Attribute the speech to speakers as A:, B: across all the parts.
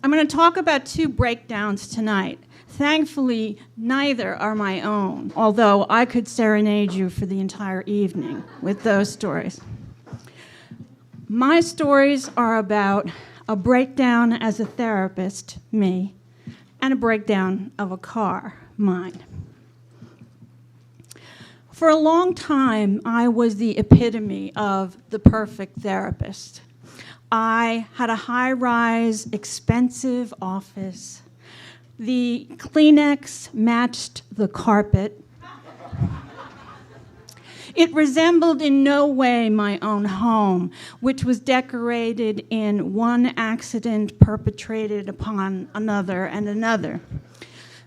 A: I'm going to talk about two breakdowns tonight. Thankfully, neither are my own, although I could serenade you for the entire evening with those stories. My stories are about a breakdown as a therapist, me, and a breakdown of a car, mine. For a long time, I was the epitome of the perfect therapist. I had a high-rise, expensive office. The Kleenex matched the carpet. It resembled in no way my own home, which was decorated in one accident perpetrated upon another and another.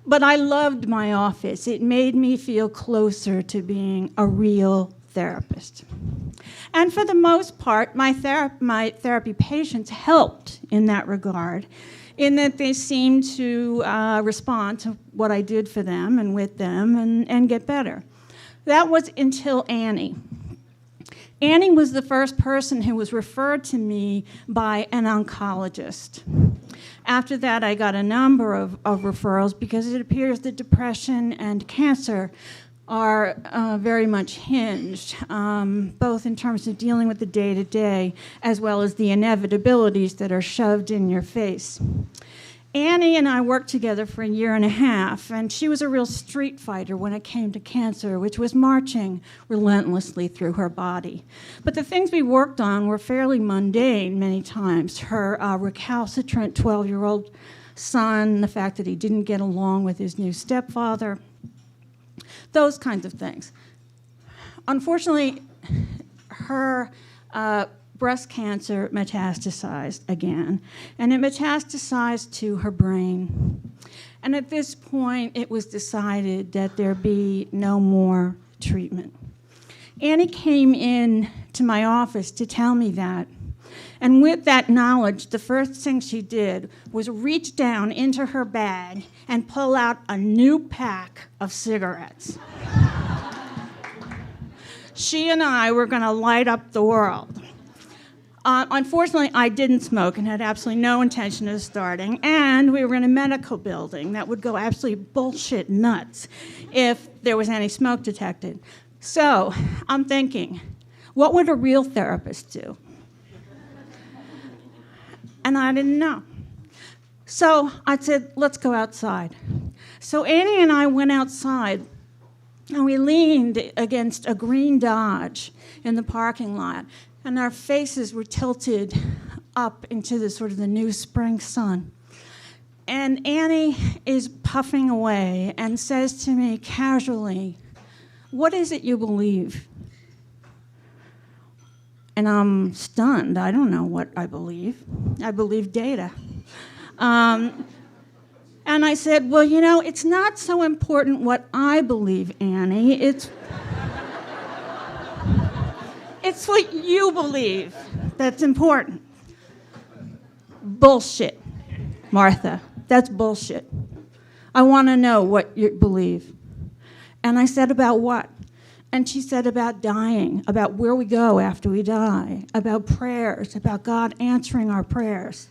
A: But I loved my office. It made me feel closer to being a real therapist. And for the most part, my therapy patients helped in that regard, in that they seemed to respond to what I did for them and with them and get better. That was until Annie. Annie was the first person who was referred to me by an oncologist. After that, I got a number of referrals because it appears that depression and cancer are very much hinged, both in terms of dealing with the day-to-day as well as the inevitabilities that are shoved in your face. Annie and I worked together for a year and a half, and she was a real street fighter when it came to cancer, which was marching relentlessly through her body. But the things we worked on were fairly mundane many times. Her recalcitrant 12-year-old son, the fact that he didn't get along with his new stepfather, those kinds of things. Unfortunately, her breast cancer metastasized again, and it metastasized to her brain. And at this point, it was decided that there be no more treatment. Annie came in to my office to tell me that. And with that knowledge, the first thing she did was reach down into her bag and pull out a new pack of cigarettes. She and I were going to light up the world. Unfortunately, I didn't smoke and had absolutely no intention of starting, and we were in a medical building that would go absolutely bullshit nuts if there was any smoke detected. So I'm thinking, what would a real therapist do? And I didn't know. So I said, let's go outside. So Annie and I went outside, and we leaned against a green Dodge in the parking lot, and our faces were tilted up into the sort of the new spring sun. And Annie is puffing away and says to me casually, "What is it you believe?" And I'm stunned. I don't know what I believe. I believe data. And I said, well, you know, it's not so important what I believe, Annie. It's what you believe that's important. Bullshit, Martha. That's bullshit. I want to know what you believe. And I said, about what? And she said, about dying, about where we go after we die, about prayers, about God answering our prayers.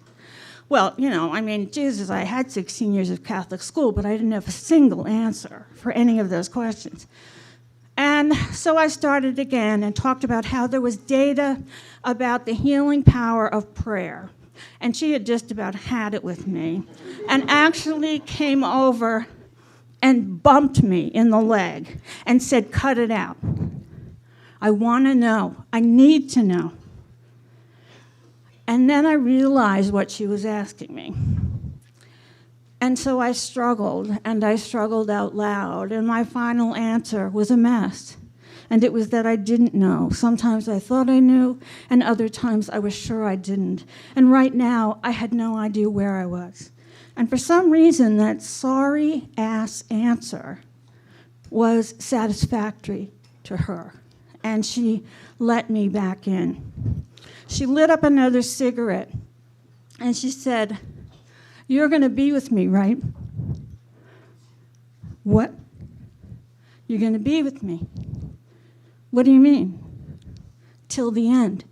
A: Well, you know, I mean, Jesus, I had 16 years of Catholic school, but I didn't have a single answer for any of those questions. And so I started again and talked about how there was data about the healing power of prayer. And she had just about had it with me and actually came over and bumped me in the leg and said, cut it out. I want to know. I need to know. And then I realized what she was asking me. And so I struggled, and I struggled out loud, and my final answer was a mess. And it was that I didn't know. Sometimes I thought I knew, and other times I was sure I didn't. And right now, I had no idea where I was. And for some reason, that sorry-ass answer was satisfactory to her. And she let me back in. She lit up another cigarette, and she said, "You're going to be with me, right?" "What?" "You're going to be with me." "What do you mean?" "Till the end."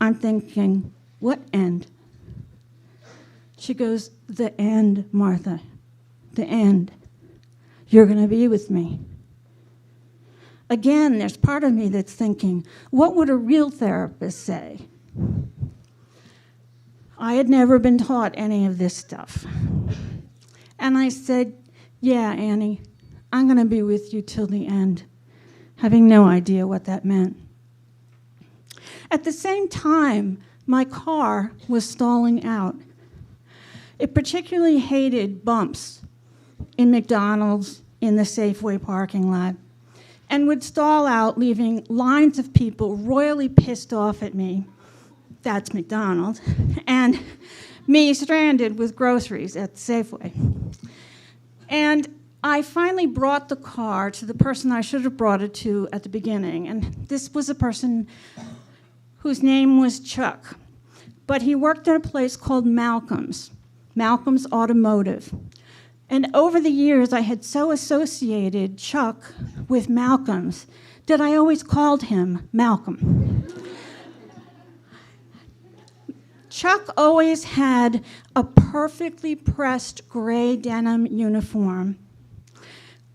A: I'm thinking, what end? She goes, "The end, Martha, the end. You're going to be with me." Again, there's part of me that's thinking, what would a real therapist say? I had never been taught any of this stuff. And I said, "Yeah, Annie, I'm going to be with you till the end," having no idea what that meant. At the same time, my car was stalling out. It particularly hated bumps in McDonald's, in the Safeway parking lot, and would stall out, leaving lines of people royally pissed off at me. That's McDonald's. And me stranded with groceries at the Safeway. And I finally brought the car to the person I should have brought it to at the beginning. And this was a person whose name was Chuck. But he worked at a place called Malcolm's Automotive. And over the years, I had so associated Chuck with Malcolm's that I always called him Malcolm. Chuck always had a perfectly pressed gray denim uniform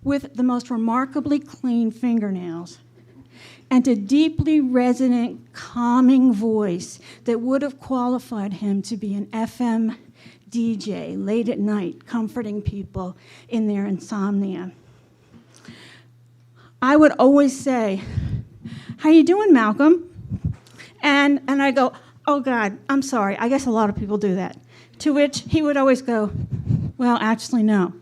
A: with the most remarkably clean fingernails and a deeply resonant, calming voice that would have qualified him to be an FM DJ late at night, comforting people in their insomnia. I would always say, "How you doing, Malcolm?" And I go, "Oh, God, I'm sorry. I guess a lot of people do that." To which he would always go, "Well, actually, no."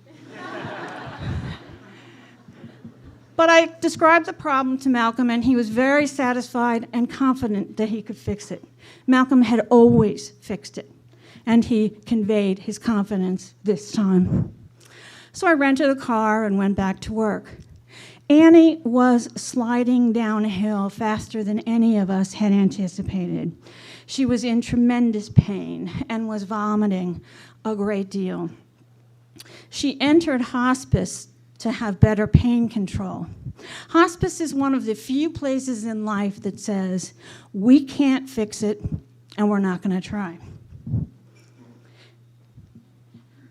A: But I described the problem to Malcolm, and he was very satisfied and confident that he could fix it. Malcolm had always fixed it, and he conveyed his confidence this time. So I rented a car and went back to work. Annie was sliding downhill faster than any of us had anticipated. She was in tremendous pain and was vomiting a great deal. She entered hospice to have better pain control. Hospice is one of the few places in life that says, we can't fix it and we're not going to try.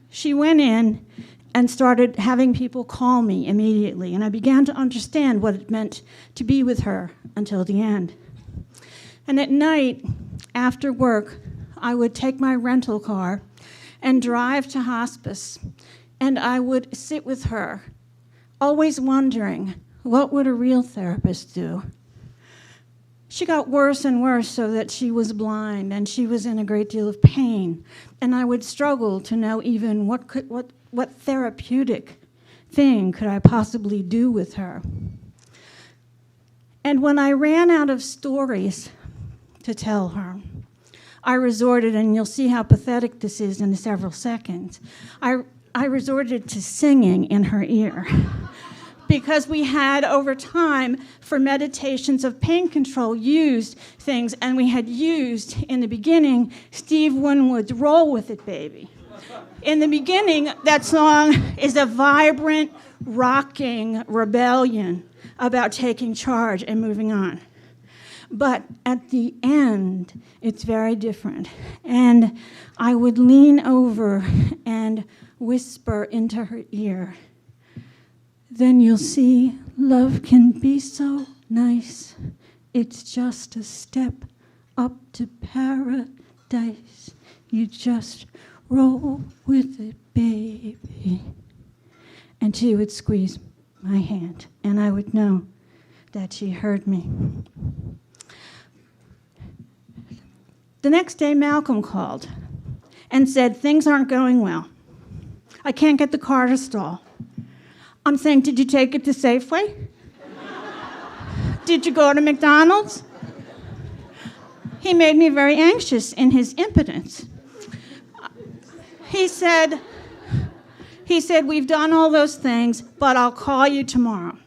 A: She went in and started having people call me immediately, and I began to understand what it meant to be with her until the end. And at night, after work, I would take my rental car and drive to hospice, and I would sit with her, always wondering, what would a real therapist do? She got worse and worse so that she was blind, and she was in a great deal of pain, and I would struggle to know even what therapeutic thing could I possibly do with her. And when I ran out of stories to tell her, I resorted, and you'll see how pathetic this is in several seconds, I resorted to singing in her ear. Because we had, over time, for meditations of pain control, used things, and we had used, in the beginning, Steve Winwood's Roll With It, Baby. In the beginning, that song is a vibrant, rocking rebellion about taking charge and moving on. But at the end, it's very different. And I would lean over and whisper into her ear, "Then you'll see love can be so nice. It's just a step up to paradise. You just roll with it, baby." And she would squeeze my hand, and I would know that she heard me. The next day, Malcolm called and said, "Things aren't going well. I can't get the car to stall." I'm saying, "Did you take it to Safeway? Did you go to McDonald's?" He made me very anxious in his impotence. He said, "We've done all those things, but I'll call you tomorrow."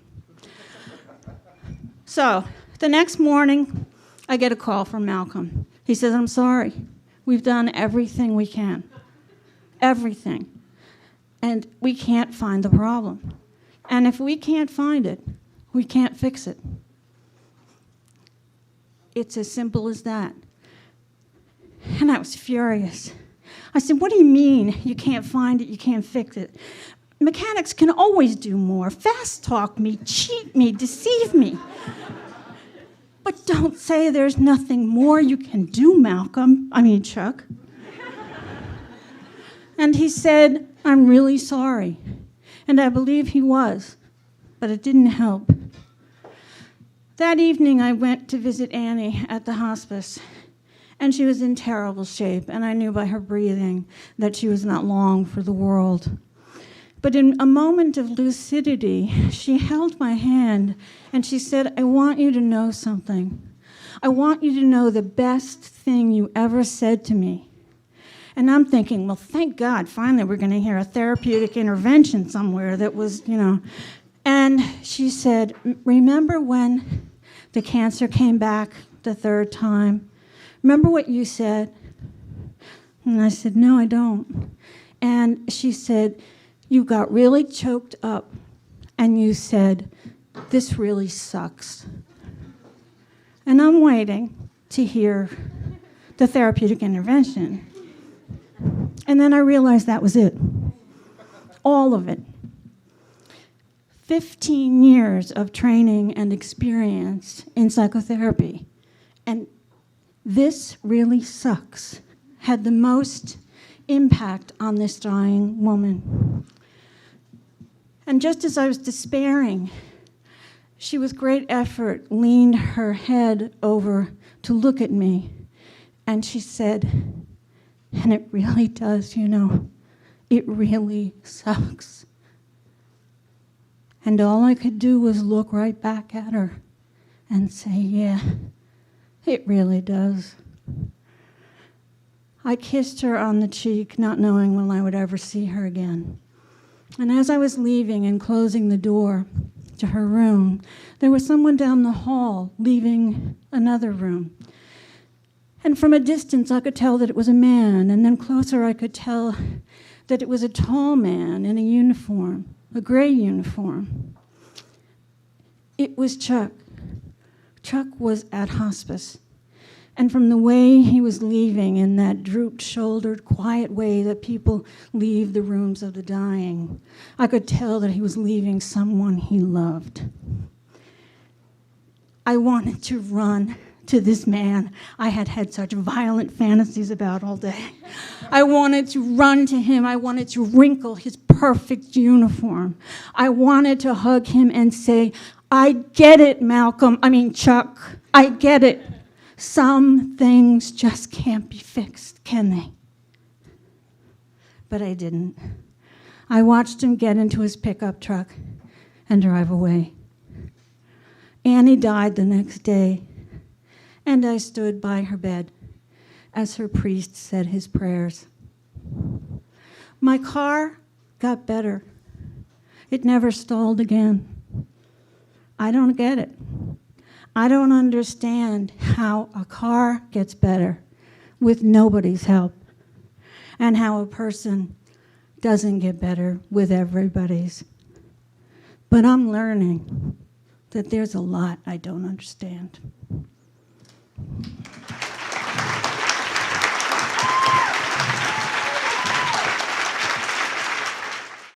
A: So the next morning, I get a call from Malcolm. He says, "I'm sorry. We've done everything we can. Everything. And we can't find the problem. And if we can't find it, we can't fix it." It's as simple as that. And I was furious. I said, what do you mean you can't find it, you can't fix it? Mechanics can always do more. Fast talk me, cheat me, deceive me. But don't say there's nothing more you can do, Chuck. And he said, I'm really sorry. And I believe he was, but it didn't help. That evening, I went to visit Annie at the hospice, and she was in terrible shape, and I knew by her breathing that she was not long for the world. But in a moment of lucidity, she held my hand, and she said, I want you to know something. I want you to know the best thing you ever said to me. And I'm thinking, well, thank God, finally we're going to hear a therapeutic intervention somewhere that was, And she said, remember when the cancer came back the third time? Remember what you said? And I said, no, I don't. And she said, you got really choked up, and you said, this really sucks. And I'm waiting to hear the therapeutic intervention. And then I realized that was it. All of it. 15 years of training and experience in psychotherapy. And this really sucks had the most impact on this dying woman. And just as I was despairing, she with great effort leaned her head over to look at me, and she said, and it really does, it really sucks. And all I could do was look right back at her and say, yeah, it really does. I kissed her on the cheek, not knowing when I would ever see her again. And as I was leaving and closing the door to her room, there was someone down the hall leaving another room. And from a distance, I could tell that it was a man, and then closer I could tell that it was a tall man in a uniform, a gray uniform. It was Chuck. Chuck was at hospice. And from the way he was leaving in that drooped-shouldered, quiet way that people leave the rooms of the dying, I could tell that he was leaving someone he loved. I wanted to run to this man I had had such violent fantasies about all day. I wanted to run to him. I wanted to wrinkle his perfect uniform. I wanted to hug him and say, I get it, Chuck. I get it. Some things just can't be fixed, can they? But I didn't. I watched him get into his pickup truck and drive away. Annie died the next day, and I stood by her bed as her priest said his prayers. My car got better. It never stalled again. I don't get it. I don't understand how a car gets better with nobody's help, and how a person doesn't get better with everybody's. But I'm learning that there's a lot I don't understand.